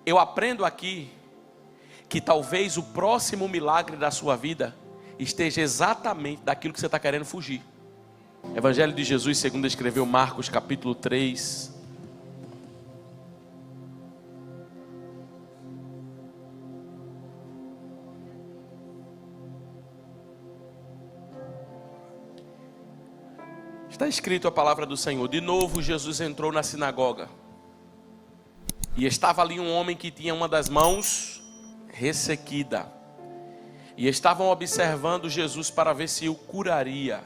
eu aprendo aqui que talvez o próximo milagre da sua vida esteja exatamente daquilo que você está querendo fugir. Evangelho de Jesus, segundo escreveu Marcos, capítulo 3. Está escrito a palavra do Senhor. De novo Jesus entrou na sinagoga. E estava ali um homem que tinha uma das mãos ressequida. E estavam observando Jesus para ver se o curaria.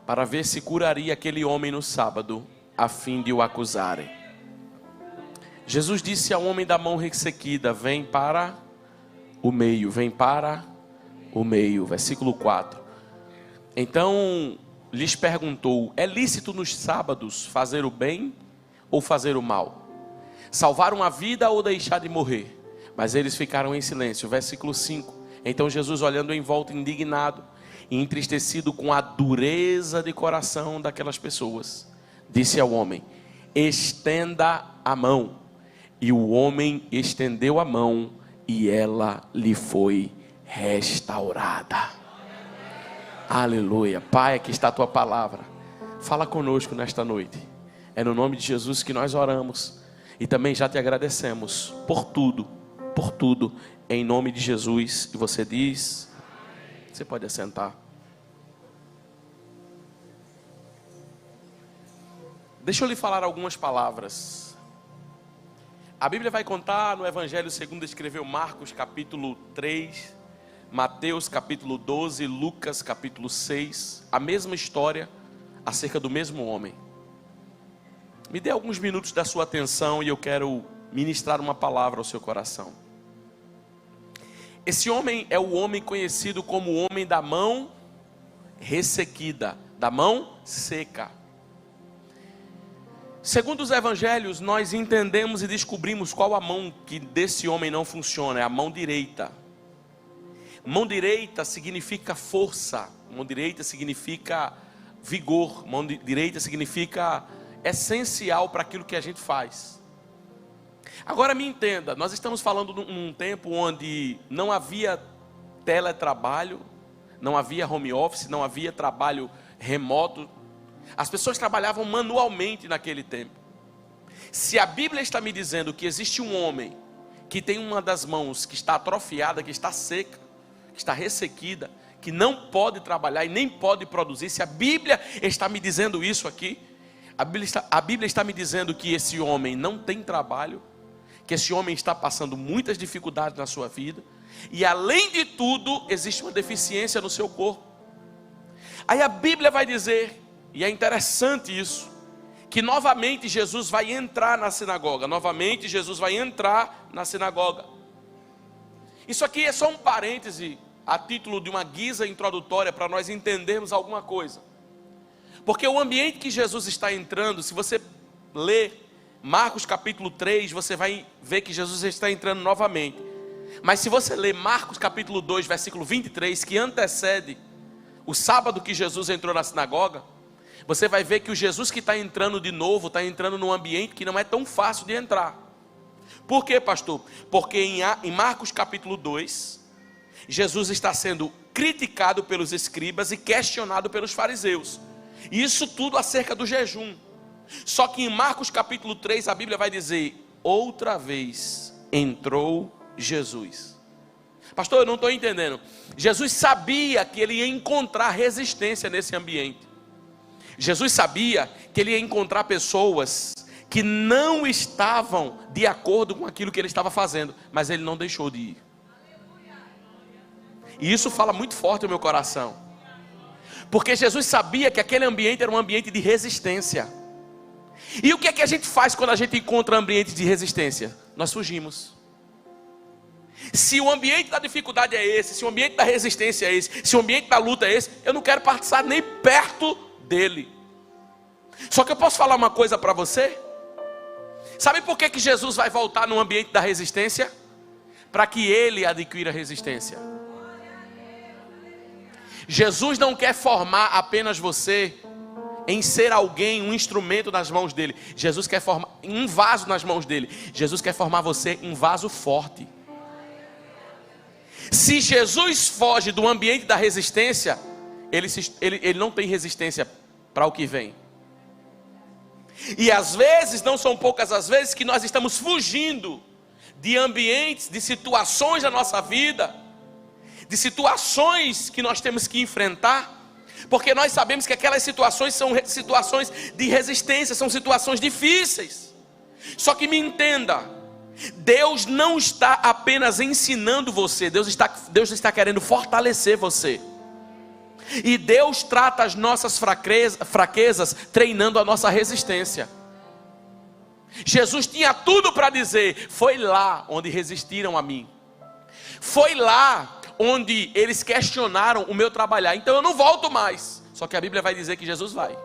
Para ver se curaria aquele homem no sábado, a fim de o acusarem. Jesus disse ao homem da mão ressequida: vem para o meio, vem para o meio. Versículo 4. Então lhes perguntou: é lícito nos sábados fazer o bem ou fazer o mal? Salvar uma vida ou deixar de morrer? Mas eles ficaram em silêncio. Versículo 5. Então Jesus, olhando em volta, indignado e entristecido com a dureza de coração daquelas pessoas, disse ao homem: estenda a mão. E o homem estendeu a mão e ela lhe foi restaurada. Aleluia. Pai, aqui está a tua palavra. Fala conosco nesta noite. É no nome de Jesus que nós oramos. E também já te agradecemos por tudo, em nome de Jesus. E você diz, você pode assentar. Deixa eu lhe falar algumas palavras. A Bíblia vai contar no Evangelho segundo escreveu Marcos, capítulo 3, Mateus, capítulo 12, Lucas, capítulo 6, a mesma história acerca do mesmo homem. Me dê alguns minutos da sua atenção e eu quero ministrar uma palavra ao seu coração. Esse homem é o homem conhecido como o homem da mão ressequida, da mão seca. Segundo os evangelhos, nós entendemos e descobrimos qual a mão que desse homem não funciona, é a mão direita. Mão direita significa força, mão direita significa vigor, mão direita significa essencial para aquilo que a gente faz. Agora me entenda, nós estamos falando num tempo onde não havia teletrabalho, não havia home office, não havia trabalho remoto. As pessoas trabalhavam manualmente naquele tempo. Se a Bíblia está me dizendo que existe um homem que tem uma das mãos que está atrofiada, que está seca, que está ressequida, que não pode trabalhar e nem pode produzir, se a Bíblia está me dizendo isso aqui, a Bíblia está me dizendo que esse homem não tem trabalho, que esse homem está passando muitas dificuldades na sua vida, e além de tudo, existe uma deficiência no seu corpo. Aí a Bíblia vai dizer, e é interessante isso, que novamente Jesus vai entrar na sinagoga, Isso aqui é só um parêntese, a título de uma guisa introdutória, para nós entendermos alguma coisa. Porque o ambiente que Jesus está entrando, se você ler Marcos capítulo 3, você vai ver que Jesus está entrando novamente. Mas se você ler Marcos capítulo 2, versículo 23, que antecede o sábado que Jesus entrou na sinagoga, você vai ver que o Jesus que está entrando de novo, está entrando num ambiente que não é tão fácil de entrar. Por quê, pastor? Porque em Marcos capítulo 2, Jesus está sendo criticado pelos escribas e questionado pelos fariseus. Isso tudo acerca do jejum. Só que em Marcos capítulo 3 a Bíblia vai dizer: outra vez entrou Jesus. Pastor, eu não estou entendendo. Jesus sabia que ele ia encontrar resistência nesse ambiente. Jesus sabia que ele ia encontrar pessoas que não estavam de acordo com aquilo que ele estava fazendo, mas ele não deixou de ir. E isso fala muito forte no meu coração. Porque Jesus sabia que aquele ambiente era um ambiente de resistência. E o que é que a gente faz quando a gente encontra ambiente de resistência? Nós fugimos. Se o ambiente da dificuldade é esse, se o ambiente da resistência é esse, se o ambiente da luta é esse, eu não quero participar nem perto dele. Só que eu posso falar uma coisa para você? Sabe por que Jesus vai voltar no ambiente da resistência? Para que ele adquira resistência. Jesus não quer formar apenas você em ser alguém, um instrumento nas mãos dele. Jesus quer formar um vaso nas mãos dele. Jesus quer formar você um vaso forte. Se Jesus foge do ambiente da resistência, ele não tem resistência para o que vem. E às vezes, não são poucas as vezes, que nós estamos fugindo de ambientes, de situações da nossa vida, de situações que nós temos que enfrentar, porque nós sabemos que aquelas situações são situações de resistência, são situações difíceis. Só que me entenda, Deus não está apenas ensinando você, Deus está querendo fortalecer você. E Deus trata as nossas fraquezas treinando a nossa resistência. Jesus tinha tudo para dizer: foi lá onde resistiram a mim, foi lá onde eles questionaram o meu trabalhar, então eu não volto mais. Só que a Bíblia vai dizer que Jesus vai.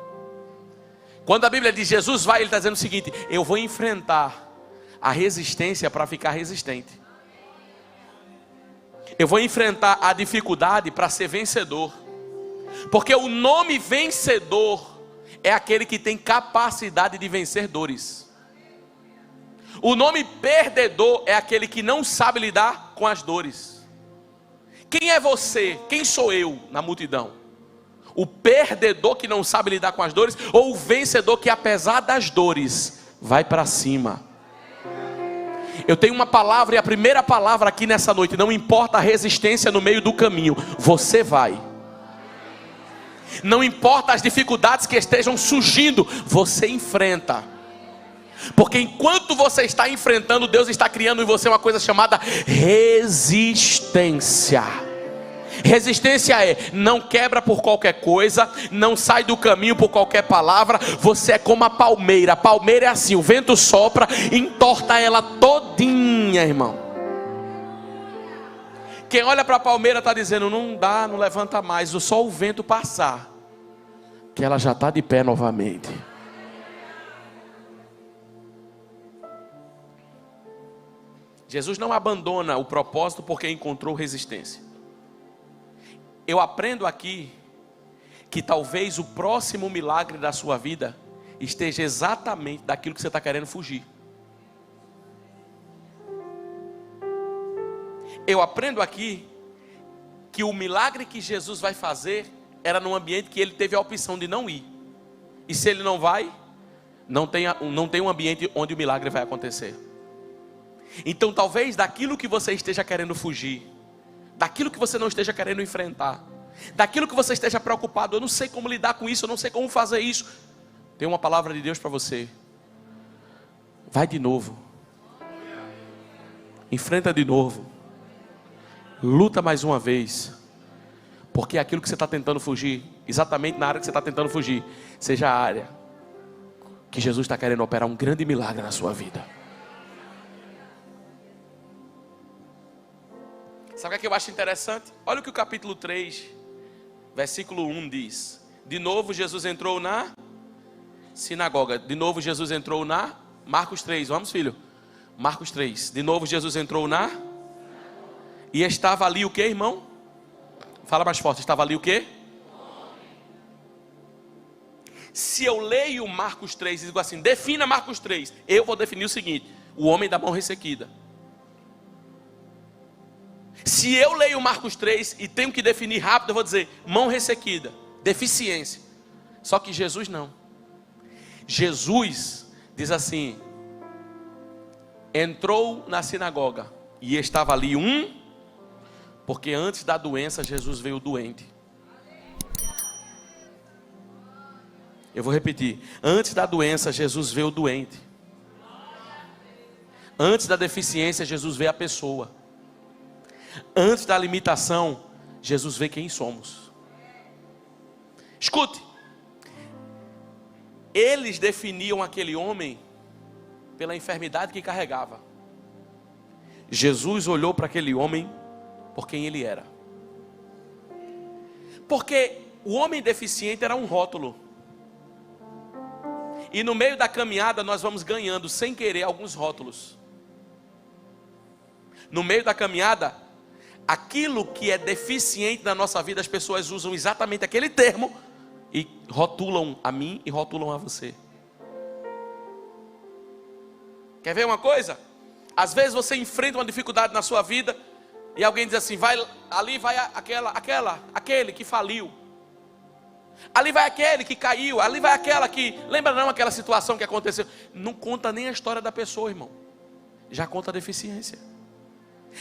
Quando a Bíblia diz Jesus vai, ele está dizendo o seguinte: eu vou enfrentar a resistência para ficar resistente. Eu vou enfrentar a dificuldade para ser vencedor. Porque o nome vencedor é aquele que tem capacidade de vencer dores. O nome perdedor é aquele que não sabe lidar com as dores. Quem é você? Quem sou eu na multidão? O perdedor que não sabe lidar com as dores, ou o vencedor que, apesar das dores, vai para cima? Eu tenho uma palavra, e a primeira palavra aqui nessa noite: não importa a resistência no meio do caminho, você vai. Não importa as dificuldades que estejam surgindo, você enfrenta. Porque enquanto você está enfrentando, Deus está criando em você uma coisa chamada resistência. Resistência é: não quebra por qualquer coisa, não sai do caminho por qualquer palavra. Você é como a palmeira. A palmeira é assim: o vento sopra, entorta ela todinha, irmão. Quem olha para a palmeira está dizendo: não dá, não levanta mais. Só o vento passar, que ela já está de pé novamente. Jesus não abandona o propósito porque encontrou resistência. Eu aprendo aqui que talvez o próximo milagre da sua vida esteja exatamente daquilo que você está querendo fugir. Eu aprendo aqui que o milagre que Jesus vai fazer era num ambiente que ele teve a opção de não ir. E se ele não vai, não tem um ambiente onde o milagre vai acontecer. Então talvez daquilo que você esteja querendo fugir, daquilo que você não esteja querendo enfrentar, daquilo que você esteja preocupado: eu não sei como lidar com isso, eu não sei como fazer isso. Tem uma palavra de Deus para você: vai de novo, enfrenta de novo, luta mais uma vez. Porque aquilo que você está tentando fugir, exatamente na área que você está tentando fugir, seja a área que Jesus está querendo operar um grande milagre na sua vida. Sabe o que eu acho interessante? Olha o que o capítulo 3, versículo 1 diz. De novo Jesus entrou na sinagoga. De novo Jesus entrou na... Marcos 3, vamos filho? Marcos 3. De novo Jesus entrou na... E estava ali o que, irmão? Fala mais forte. Estava ali o que? Se eu leio Marcos 3 e digo assim: defina Marcos 3, eu vou definir o seguinte: o homem da mão ressequida. Se eu leio Marcos 3 e tenho que definir rápido, eu vou dizer mão ressequida, deficiência. Só que Jesus não. Jesus diz assim: entrou na sinagoga e estava ali porque antes da doença Jesus veio doente. Eu vou repetir: antes da doença Jesus veio doente. Antes da deficiência Jesus vê a pessoa. Antes da limitação, Jesus vê quem somos. Escute, eles definiam aquele homem pela enfermidade que carregava. Jesus olhou para aquele homem por quem ele era. Porque o homem deficiente era um rótulo. E no meio da caminhada nós vamos ganhando sem querer alguns rótulos. No meio da caminhada, aquilo que é deficiente na nossa vida, as pessoas usam exatamente aquele termo e rotulam a mim e rotulam a você. Quer ver uma coisa? Às vezes você enfrenta uma dificuldade na sua vida e alguém diz assim: vai ali, vai aquele que faliu. Ali vai aquele que caiu, ali vai aquela que... Lembra não aquela situação que aconteceu? Não conta nem a história da pessoa, irmão. Já conta a deficiência.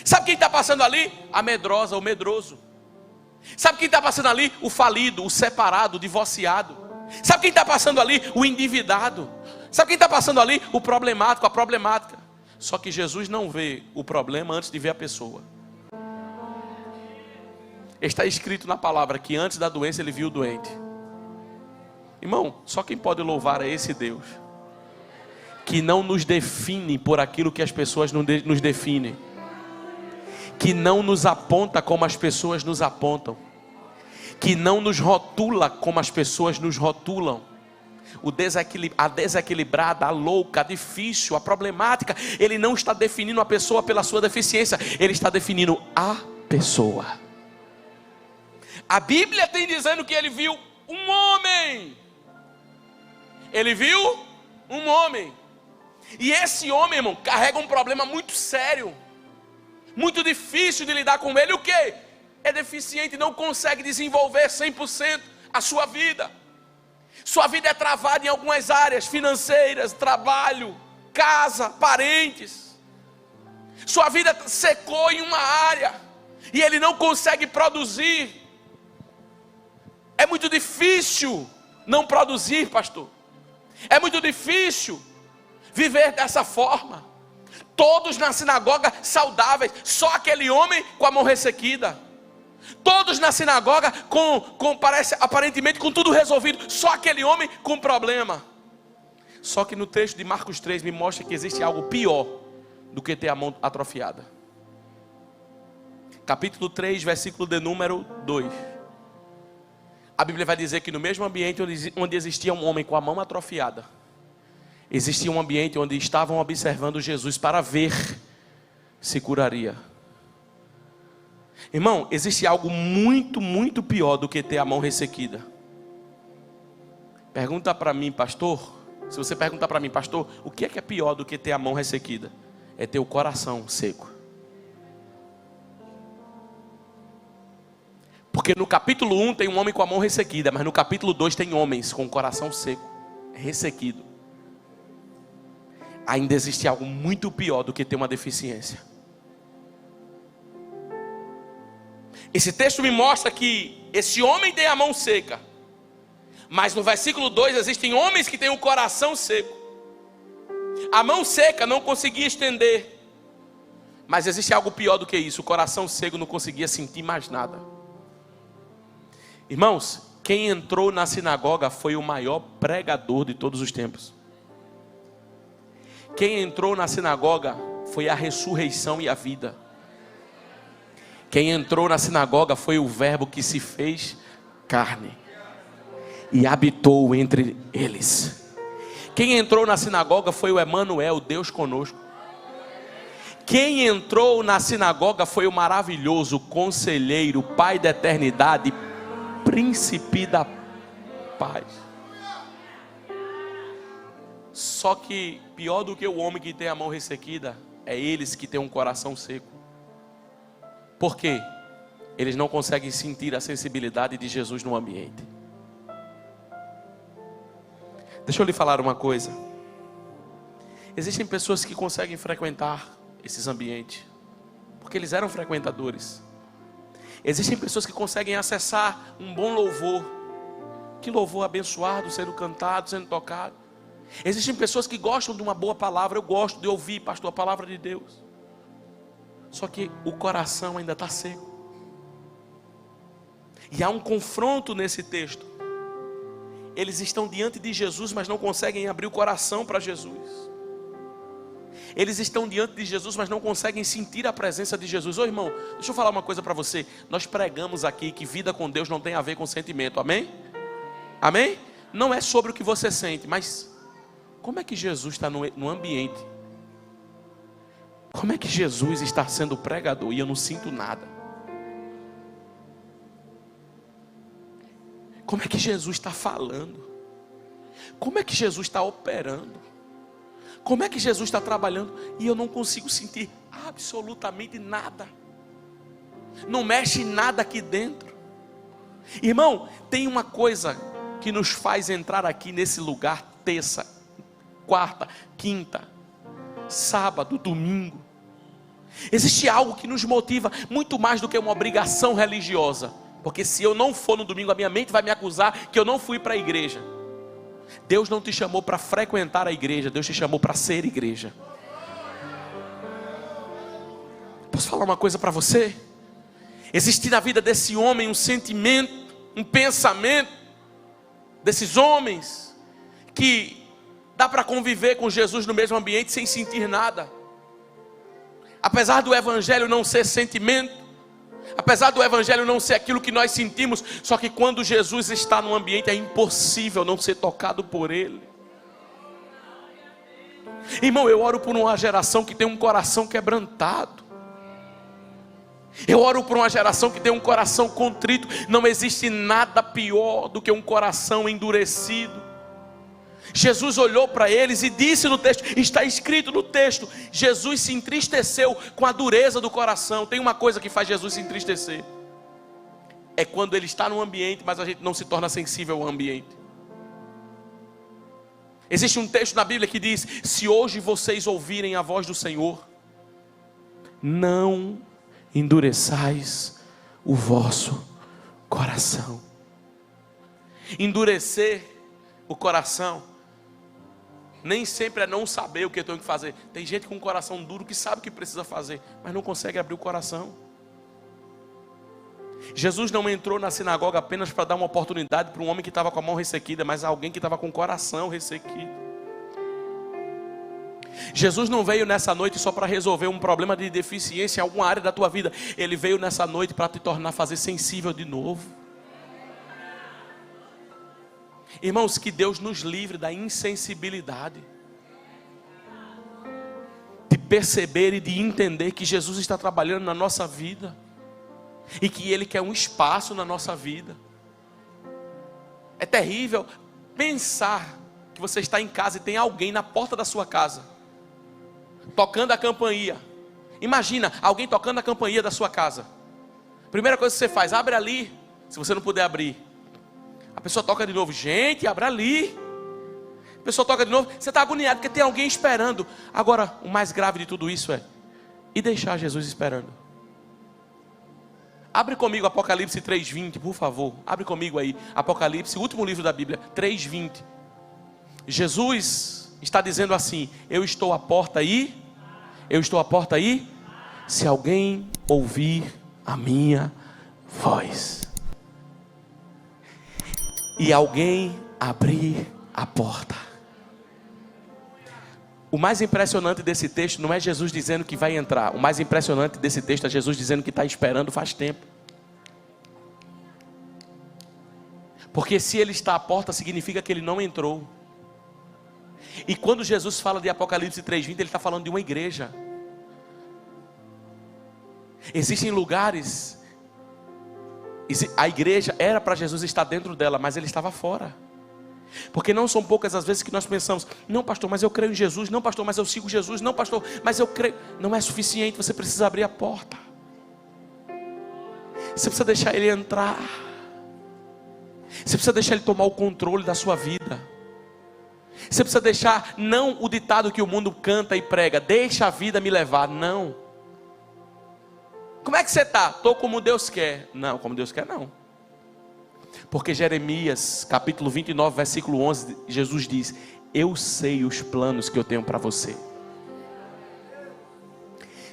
Sabe quem está passando ali? A medrosa, o medroso. Sabe quem está passando ali? O falido, o separado, o divorciado. Sabe quem está passando ali? O endividado. Sabe quem está passando ali? O problemático, a problemática. Só que Jesus não vê o problema antes de ver a pessoa. Está escrito na palavra que antes da doença ele viu o doente. Irmão, só quem pode louvar é esse Deus, que não nos define por aquilo que as pessoas nos definem, que não nos aponta como as pessoas nos apontam, que não nos rotula como as pessoas nos rotulam. A desequilibrada, a louca, a difícil, a problemática, ele não está definindo a pessoa pela sua deficiência, ele está definindo a pessoa. A Bíblia tem dizendo que ele viu um homem. Ele viu um homem. E esse homem, irmão, carrega um problema muito sério, muito difícil de lidar com ele. O quê? É deficiente, não consegue desenvolver 100% a sua vida. Sua vida é travada em algumas áreas financeiras, trabalho, casa, parentes. Sua vida secou em uma área e ele não consegue produzir. É muito difícil não produzir, pastor. É muito difícil viver dessa forma. Todos na sinagoga saudáveis, só aquele homem com a mão ressequida. Todos na sinagoga aparentemente com tudo resolvido, só aquele homem com problema. Só que no texto de Marcos 3 me mostra que existe algo pior do que ter a mão atrofiada. Capítulo 3, versículo de número 2. A Bíblia vai dizer que no mesmo ambiente onde existia um homem com a mão atrofiada, existia um ambiente onde estavam observando Jesus para ver se curaria. Irmão, existe algo muito, muito pior do que ter a mão ressequida. Pergunta para mim, pastor. Se você perguntar para mim, pastor, o que é pior do que ter a mão ressequida? É ter o coração seco. Porque no capítulo 1 tem um homem com a mão ressequida, mas no capítulo 2 tem homens com o coração seco, ressequido. Ainda existe algo muito pior do que ter uma deficiência. Esse texto me mostra que esse homem tem a mão seca, mas no versículo 2 existem homens que têm o coração seco. A mão seca não conseguia estender, mas existe algo pior do que isso: o coração seco não conseguia sentir mais nada. Irmãos, quem entrou na sinagoga foi o maior pregador de todos os tempos. Quem entrou na sinagoga foi a ressurreição e a vida. Quem entrou na sinagoga foi o verbo que se fez carne e habitou entre eles. Quem entrou na sinagoga foi o Emanuel, Deus conosco. Quem entrou na sinagoga foi o maravilhoso conselheiro, Pai da eternidade, Príncipe da paz. Só que pior do que o homem que tem a mão ressequida é eles que têm um coração seco. Por quê? Eles não conseguem sentir a sensibilidade de Jesus no ambiente. Deixa eu lhe falar uma coisa. Existem pessoas que conseguem frequentar esses ambientes porque eles eram frequentadores. Existem pessoas que conseguem acessar um bom louvor. Que louvor abençoado, sendo cantado, sendo tocado. Existem pessoas que gostam de uma boa palavra. Eu gosto de ouvir, pastor, a palavra de Deus. Só que o coração ainda está seco. E há um confronto nesse texto. Eles estão diante de Jesus, mas não conseguem abrir o coração para Jesus. Eles estão diante de Jesus, mas não conseguem sentir a presença de Jesus. Ô irmão, deixa eu falar uma coisa para você. Nós pregamos aqui que vida com Deus não tem a ver com sentimento, amém? Amém? Não é sobre o que você sente, mas como é que Jesus está no ambiente? Como é que Jesus está sendo pregador e eu não sinto nada? Como é que Jesus está falando? Como é que Jesus está operando? Como é que Jesus está trabalhando? E eu não consigo sentir absolutamente nada. Não mexe nada aqui dentro. Irmão, tem uma coisa que nos faz entrar aqui nesse lugar terça, quarta, quinta, sábado, domingo. Existe algo que nos motiva muito mais do que uma obrigação religiosa. Porque se eu não for no domingo, a minha mente vai me acusar que eu não fui para a igreja. Deus não te chamou para frequentar a igreja, Deus te chamou para ser igreja. Posso falar uma coisa para você? Existe na vida desse homem um sentimento, um pensamento, desses homens, que dá para conviver com Jesus no mesmo ambiente sem sentir nada. Apesar do evangelho não ser sentimento, apesar do evangelho não ser aquilo que nós sentimos, só que quando Jesus está no ambiente é impossível não ser tocado por Ele. Irmão, eu oro por uma geração que tem um coração quebrantado. Eu oro por uma geração que tem um coração contrito. Não existe nada pior do que um coração endurecido. Jesus olhou para eles e disse no texto, está escrito no texto, Jesus se entristeceu com a dureza do coração. Tem uma coisa que faz Jesus se entristecer, é quando Ele está no ambiente, mas a gente não se torna sensível ao ambiente. Existe um texto na Bíblia que diz, se hoje vocês ouvirem a voz do Senhor, não endureçais o vosso coração. Endurecer o coração nem sempre é não saber o que eu tenho que fazer. Tem gente com um coração duro que sabe o que precisa fazer, mas não consegue abrir o coração. Jesus não entrou na sinagoga apenas para dar uma oportunidade para um homem que estava com a mão ressequida, mas alguém que estava com o coração ressequido. Jesus não veio nessa noite só para resolver um problema de deficiência em alguma área da tua vida. Ele veio nessa noite para te tornar fazer sensível de novo. Irmãos, que Deus nos livre da insensibilidade, de perceber e de entender que Jesus está trabalhando na nossa vida e que Ele quer um espaço na nossa vida. É terrível pensar que você está em casa e tem alguém na porta da sua casa tocando a campainha. Imagina alguém tocando a campainha da sua casa. Primeira coisa que você faz, abre ali. Se você não puder abrir, a pessoa toca de novo, gente, abre ali. A pessoa toca de novo, você está agoniado porque tem alguém esperando. Agora, o mais grave de tudo isso é, e deixar Jesus esperando. Abre comigo Apocalipse 3:20, por favor. Abre comigo aí, Apocalipse, o último livro da Bíblia, 3:20. Jesus está dizendo assim, eu estou à porta aí. Eu estou à porta aí. Se alguém ouvir a minha voz e alguém abrir a porta. O mais impressionante desse texto não é Jesus dizendo que vai entrar. O mais impressionante desse texto é Jesus dizendo que está esperando faz tempo. Porque se Ele está à porta, significa que Ele não entrou. E quando Jesus fala de Apocalipse 3:20, Ele está falando de uma igreja. Existem lugares, a igreja era para Jesus estar dentro dela, mas Ele estava fora. Porque não são poucas as vezes que nós pensamos, não pastor, mas eu creio em Jesus, não pastor, mas eu sigo Jesus, não pastor, mas eu creio. Não é suficiente, você precisa abrir a porta. Você precisa deixar Ele entrar. Você precisa deixar Ele tomar o controle da sua vida. Você precisa deixar, não o ditado que o mundo canta e prega, deixa a vida me levar, não. Como é que você está? Estou como Deus quer. Não, como Deus quer não. Porque Jeremias, capítulo 29, versículo 11, Jesus diz, eu sei os planos que eu tenho para você.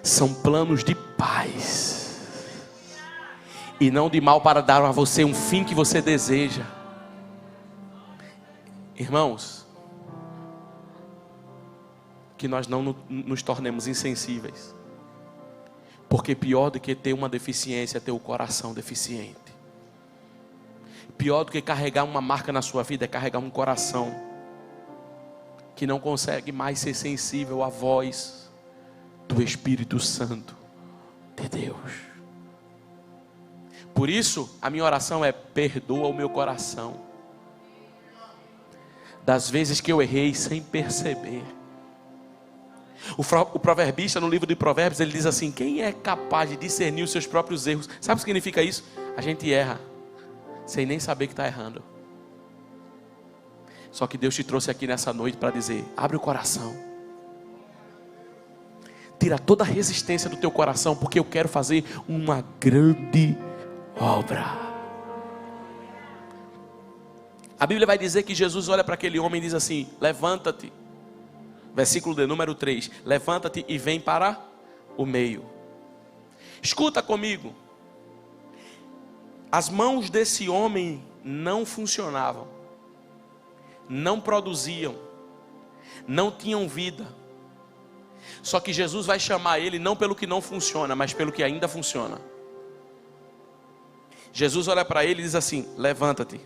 São planos de paz e não de mal, para dar a você um fim que você deseja. Irmãos, que nós não nos tornemos insensíveis. Porque pior do que ter uma deficiência é ter o coração deficiente. Pior do que carregar uma marca na sua vida é carregar um coração que não consegue mais ser sensível à voz do Espírito Santo de Deus. Por isso, a minha oração é: perdoa o meu coração das vezes que eu errei sem perceber. O proverbista, no livro de Provérbios, ele diz assim: quem é capaz de discernir os seus próprios erros? Sabe o que significa isso? A gente erra sem nem saber que está errando. Só que Deus te trouxe aqui nessa noite para dizer: abre o coração, tira toda a resistência do teu coração, porque eu quero fazer uma grande obra. A Bíblia vai dizer que Jesus olha para aquele homem e diz assim: levanta-te. Versículo de número 3: levanta-te e vem para o meio. Escuta comigo. As mãos desse homem não funcionavam, não produziam, não tinham vida. Só que Jesus vai chamar ele não pelo que não funciona, mas pelo que ainda funciona. Jesus olha para ele e diz assim: levanta-te.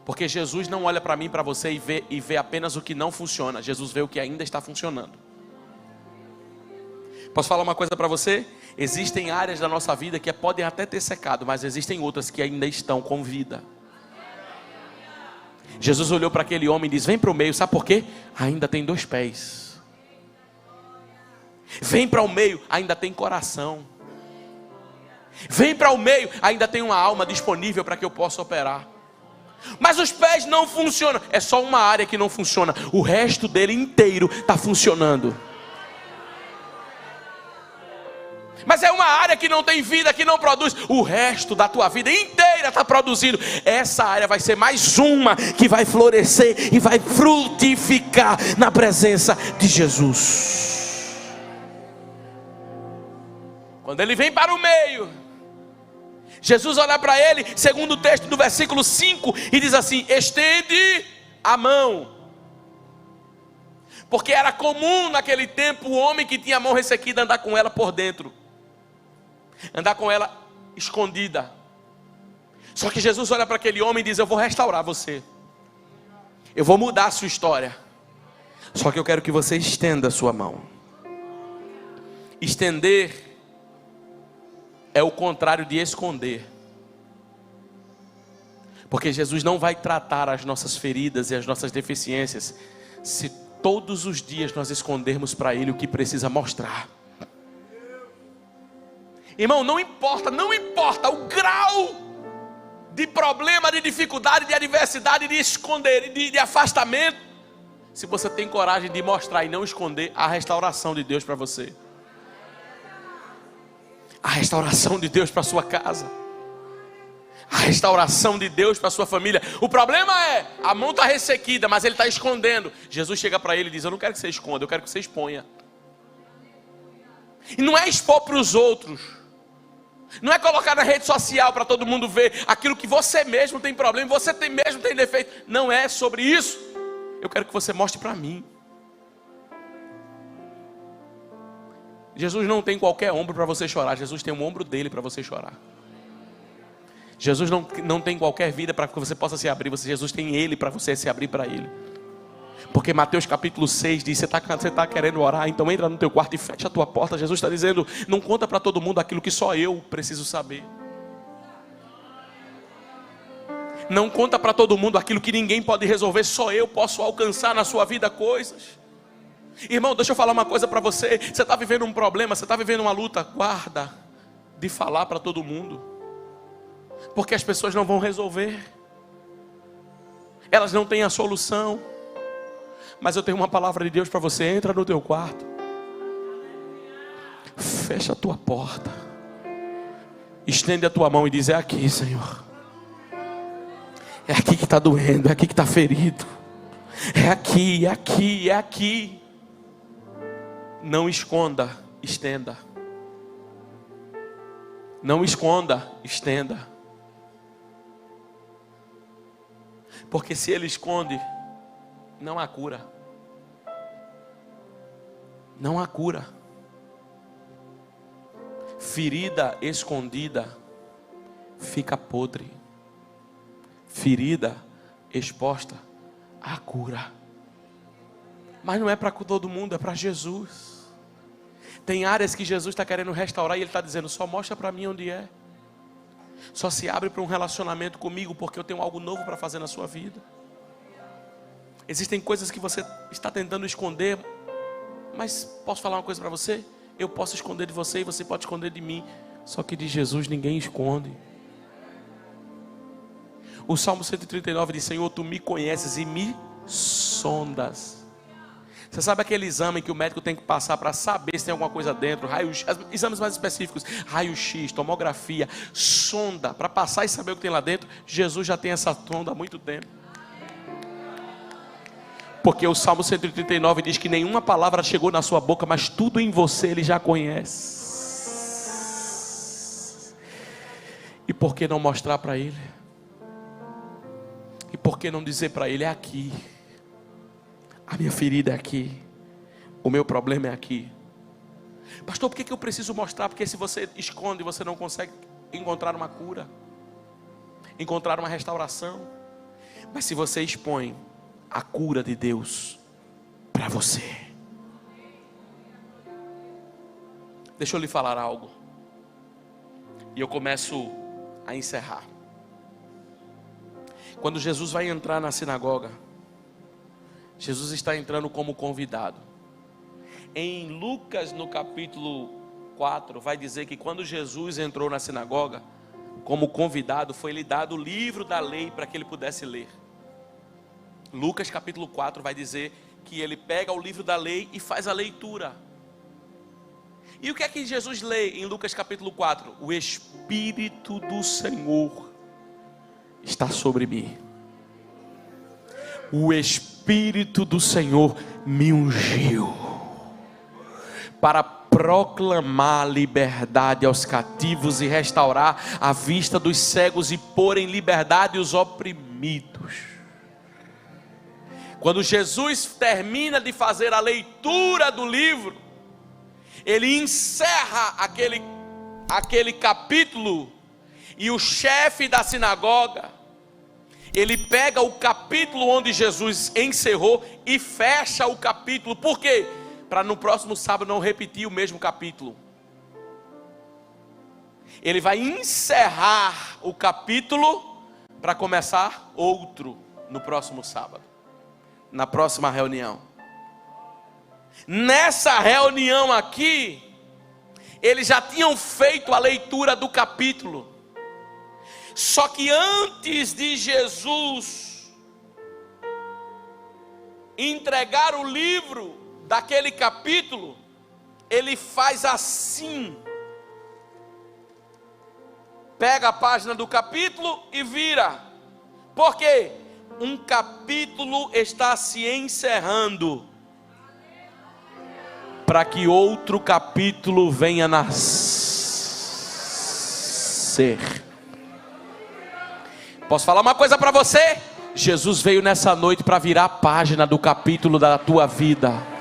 Porque Jesus não olha para mim, para você e vê apenas o que não funciona. Jesus vê o que ainda está funcionando. Posso falar uma coisa para você? Existem áreas da nossa vida que podem até ter secado, mas existem outras que ainda estão com vida. Jesus olhou para aquele homem e disse: vem para o meio. Sabe por quê? Ainda tem 2 pés. Vem para o meio, ainda tem coração. Vem para o meio, ainda tem uma alma disponível para que eu possa operar. Mas os pés não funcionam. É só uma área que não funciona. O resto dele inteiro está funcionando. Mas é uma área que não tem vida, que não produz. O resto da tua vida inteira está produzindo. Essa área vai ser mais uma que vai florescer e vai frutificar na presença de Jesus. Quando ele vem para o meio, Jesus olha para ele, segundo o texto do versículo 5, e diz assim: estende a mão. Porque era comum naquele tempo o homem que tinha a mão ressequida andar com ela por dentro, andar com ela escondida. Só que Jesus olha para aquele homem e diz: eu vou restaurar você, eu vou mudar a sua história. Só que eu quero que você estenda a sua mão. Estender é o contrário de esconder. Porque Jesus não vai tratar as nossas feridas e as nossas deficiências se todos os dias nós escondermos para Ele o que precisa mostrar. Irmão, não importa o grau de problema, de dificuldade, de adversidade, de esconder, de afastamento. Se você tem coragem de mostrar e não esconder, a restauração de Deus para você. A restauração de Deus para sua casa. A restauração de Deus para sua família. O problema é, a mão está ressequida, mas ele está escondendo. Jesus chega para ele e diz: eu não quero que você esconda, eu quero que você exponha. E não é expor para os outros, não é colocar na rede social para todo mundo ver aquilo que você mesmo tem problema, você mesmo tem defeito. Não é sobre isso. Eu quero que você mostre para mim. Jesus não tem qualquer ombro para você chorar. Jesus tem um ombro dele para você chorar. Jesus não tem qualquer vida para que você possa se abrir. Jesus tem ele para você se abrir para ele. Porque Mateus capítulo 6 diz: você está querendo orar, então entra no teu quarto e fecha a tua porta. Jesus está dizendo: não conta para todo mundo aquilo que só eu preciso saber. Não conta para todo mundo aquilo que ninguém pode resolver. Só eu posso alcançar na sua vida coisas. Irmão, deixa eu falar uma coisa para você. Você está vivendo um problema, você está vivendo uma luta. Guarda de falar para todo mundo, porque as pessoas não vão resolver. Elas não têm a solução. Mas eu tenho uma palavra de Deus para você. Entra no teu quarto, fecha a tua porta, estende a tua mão e diz: é aqui, Senhor. É aqui que está doendo, é aqui que está ferido. É aqui, é aqui, é aqui. Não esconda, estenda. Não esconda, estenda. Porque se ele esconde, não há cura. Não há cura. Ferida escondida fica podre. Ferida exposta, há cura. Mas não é para todo mundo, é para Jesus. Tem áreas que Jesus está querendo restaurar e Ele está dizendo: só mostra para mim onde é. Só se abre para um relacionamento comigo porque eu tenho algo novo para fazer na sua vida. Existem coisas que você está tentando esconder, mas posso falar uma coisa para você? Eu posso esconder de você e você pode esconder de mim. Só que de Jesus ninguém esconde. O Salmo 139 diz: Senhor, tu me conheces e me sondas. Você sabe aquele exame que o médico tem que passar para saber se tem alguma coisa dentro? Exames mais específicos, raio-x, tomografia, sonda, para passar e saber o que tem lá dentro. Jesus já tem essa sonda há muito tempo. Porque o Salmo 139 diz que nenhuma palavra chegou na sua boca, mas tudo em você Ele já conhece. E por que não mostrar para Ele? E por que não dizer para Ele: é aqui, a minha ferida é aqui, o meu problema é aqui. Pastor, por que eu preciso mostrar? Porque se você esconde, você não consegue encontrar uma cura, encontrar uma restauração. Mas se você expõe a cura de Deus para você, deixa eu lhe falar algo, e eu começo a encerrar. Quando Jesus vai entrar na sinagoga, Jesus está entrando como convidado. Em Lucas, no capítulo 4, vai dizer que quando Jesus entrou na sinagoga, como convidado, foi lhe dado o livro da lei para que ele pudesse ler. Lucas capítulo 4 vai dizer que ele pega o livro da lei e faz a leitura. E o que é que Jesus lê em Lucas capítulo 4? O Espírito do Senhor está sobre mim. O Espírito do Senhor me ungiu para proclamar liberdade aos cativos e restaurar a vista dos cegos e pôr em liberdade os oprimidos. Quando Jesus termina de fazer a leitura do livro, ele encerra aquele capítulo, e o chefe da sinagoga, ele pega o capítulo onde Jesus encerrou e fecha o capítulo. Por quê? Para no próximo sábado não repetir o mesmo capítulo. Ele vai encerrar o capítulo para começar outro no próximo sábado, na próxima reunião. Nessa reunião aqui, eles já tinham feito a leitura do capítulo. Só que antes de Jesus entregar o livro daquele capítulo, ele faz assim: pega a página do capítulo e vira. Por quê? Um capítulo está se encerrando para que outro capítulo venha nascer. Posso falar uma coisa para você? Jesus veio nessa noite para virar a página do capítulo da tua vida.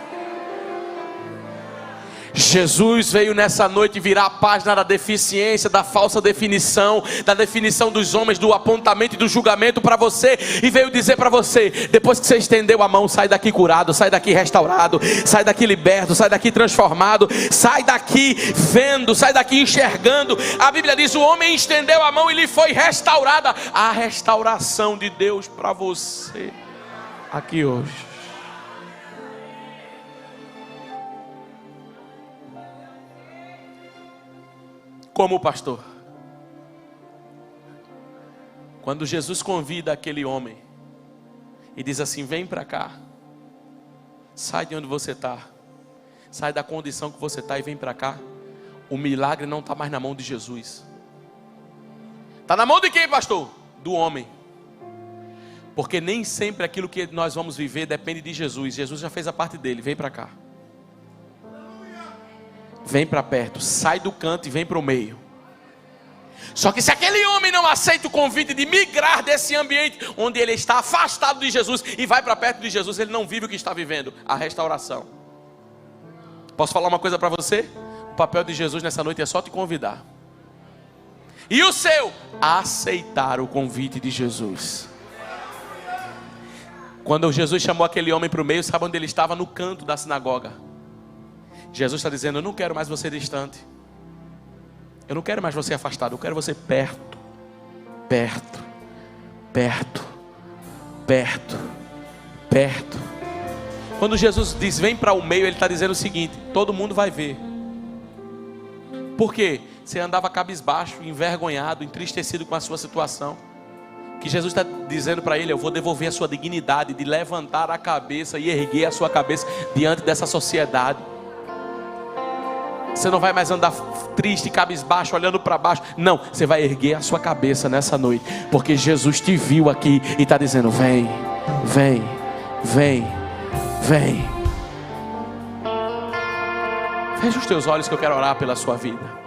Jesus veio nessa noite virar a página da deficiência, da falsa definição, da definição dos homens, do apontamento e do julgamento para você, e veio dizer para você: depois que você estendeu a mão, sai daqui curado, sai daqui restaurado, sai daqui liberto, sai daqui transformado, sai daqui vendo, sai daqui enxergando. A Bíblia diz: o homem estendeu a mão e lhe foi restaurada. A restauração de Deus para você aqui hoje. Como pastor, quando Jesus convida aquele homem e diz assim: vem para cá, sai de onde você está, sai da condição que você está e vem para cá, o milagre não está mais na mão de Jesus. Está na mão de quem, pastor? Do homem. Porque nem sempre aquilo que nós vamos viver depende de Jesus. Jesus já fez a parte dele. Vem para cá, vem para perto, sai do canto e vem para o meio. Só que se aquele homem não aceita o convite de migrar desse ambiente onde ele está afastado de Jesus e vai para perto de Jesus, ele não vive o que está vivendo, a restauração. Posso falar uma coisa para você? O papel de Jesus nessa noite é só te convidar. E o seu? Aceitar o convite de Jesus. Quando Jesus chamou aquele homem para o meio, sabe onde ele estava? No canto da sinagoga. Jesus está dizendo: eu não quero mais você distante, eu não quero mais você afastado, eu quero você perto. perto, perto, perto, perto. Quando Jesus diz vem para o meio, Ele está dizendo o seguinte: todo mundo vai ver. Por quê? Você andava cabisbaixo, envergonhado, entristecido com a sua situação. Que Jesus está dizendo para ele: eu vou devolver a sua dignidade de levantar a cabeça e erguer a sua cabeça diante dessa sociedade. Você não vai mais andar triste, cabisbaixo, olhando para baixo. Não, você vai erguer a sua cabeça nessa noite, porque Jesus te viu aqui e está dizendo: vem, vem, vem, vem. Feche os teus olhos que eu quero orar pela sua vida.